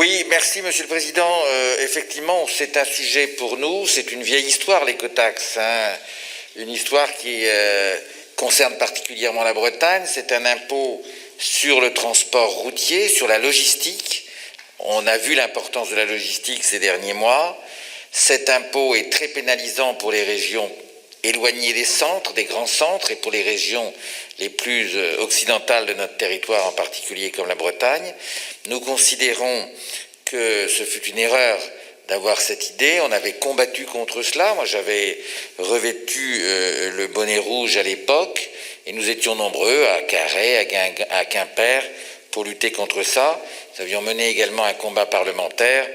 Oui, merci Monsieur le Président. Effectivement, c'est un sujet pour nous, c'est une vieille histoire, l'écotaxe, hein. Une histoire qui concerne particulièrement la Bretagne. C'est un impôt sur le transport routier, sur la logistique. On a vu l'importance de la logistique ces derniers mois. Cet impôt est très pénalisant pour les régions éloignées des centres, des grands centres, et pour les régions les plus occidentales de notre territoire, en particulier comme la Bretagne. Nous considérons que ce fut une erreur d'avoir cette idée. On avait combattu contre cela. Moi, j'avais revêtu le bonnet rouge à l'époque, et nous étions nombreux à Carhaix, à Quimper, pour lutter contre ça. Nous avions mené également un combat parlementaire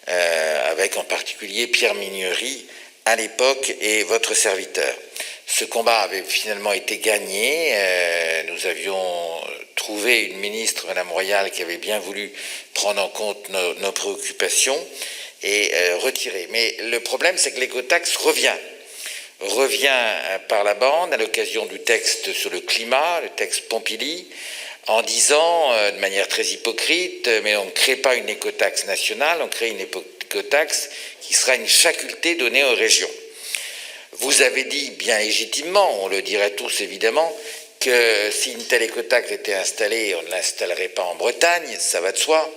avec en particulier Pierre Mignery à l'époque et votre serviteur. Ce combat avait finalement été gagné. Nous avions trouvé une ministre, Madame Royal, qui avait bien voulu prendre en compte nos préoccupations et retirer. Mais le problème, c'est que l'écotaxe revient par la bande à l'occasion du texte sur le climat, le texte Pompili, en disant de manière très hypocrite, mais on ne crée pas une écotaxe nationale, on crée une écotaxe qui sera une faculté donnée aux régions. Vous avez dit bien légitimement, on le dirait tous évidemment, que si une telle écotaxe était installée, on ne l'installerait pas en Bretagne, ça va de soi.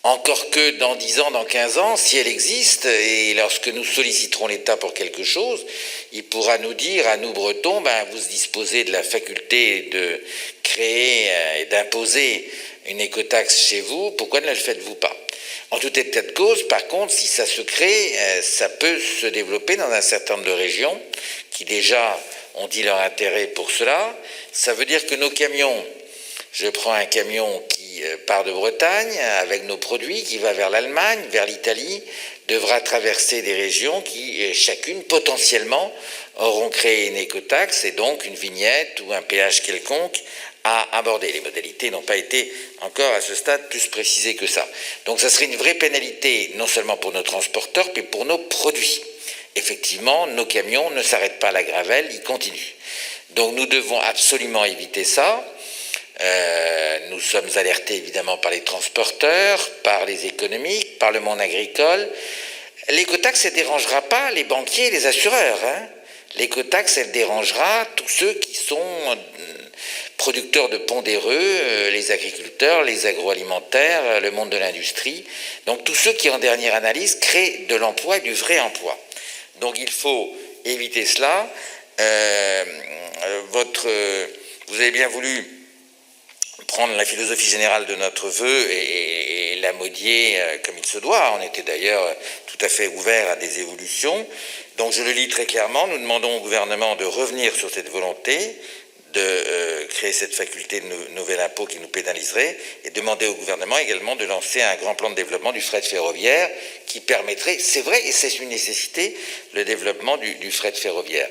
Encore que dans 10 ans, dans 15 ans, si elle existe, et lorsque nous solliciterons l'État pour quelque chose, il pourra nous dire, à nous Bretons, vous disposez de la faculté de créer et d'imposer une écotaxe chez vous, pourquoi ne le faites-vous pas? En tout état de cause, par contre, si ça se crée, ça peut se développer dans un certain nombre de régions qui déjà ont dit leur intérêt pour cela. Ça veut dire que nos camions, je prends un camion qui part de Bretagne avec nos produits, qui va vers l'Allemagne, vers l'Italie, devra traverser des régions qui, chacune, potentiellement, auront créé une écotaxe et donc une vignette ou un péage quelconque à aborder. Les modalités n'ont pas été encore à ce stade plus précisées que ça. Donc ça serait une vraie pénalité, non seulement pour nos transporteurs, mais pour nos produits. Effectivement, nos camions ne s'arrêtent pas à la Gravelle, ils continuent. Donc nous devons absolument éviter ça. Nous sommes alertés évidemment par les transporteurs, par les économiques, par le monde agricole. L'écotaxe, elle ne dérangera pas les banquiers et les assureurs, hein. L'écotaxe, elle dérangera tous ceux qui sont producteurs de pondéreux, les agriculteurs, les agroalimentaires, le monde de l'industrie. Donc tous ceux qui, en dernière analyse, créent de l'emploi et du vrai emploi. Donc il faut éviter cela. Vous avez bien voulu prendre la philosophie générale de notre vœu et la modier comme il se doit. On était d'ailleurs tout à fait ouvert à des évolutions. Donc je le lis très clairement, nous demandons au gouvernement de revenir sur cette volonté de créer cette faculté de nouvel impôt qui nous pénaliserait et demander au gouvernement également de lancer un grand plan de développement du fret ferroviaire qui permettrait, c'est vrai et c'est une nécessité, le développement du fret ferroviaire.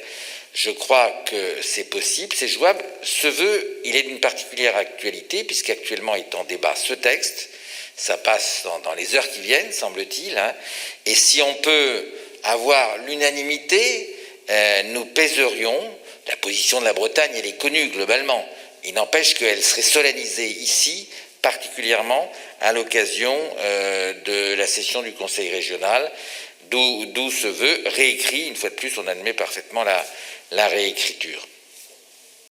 Je crois que c'est possible, c'est jouable. Ce vœu, il est d'une particulière actualité puisqu'actuellement est en débat ce texte. Ça passe dans les heures qui viennent, semble-t-il, hein. Et si on peut avoir l'unanimité, nous pèserions. La position de la Bretagne, elle est connue globalement. Il n'empêche qu'elle serait solennisée ici, particulièrement à l'occasion de la session du Conseil régional, d'où ce vœu réécrit. Une fois de plus, on admet parfaitement la réécriture.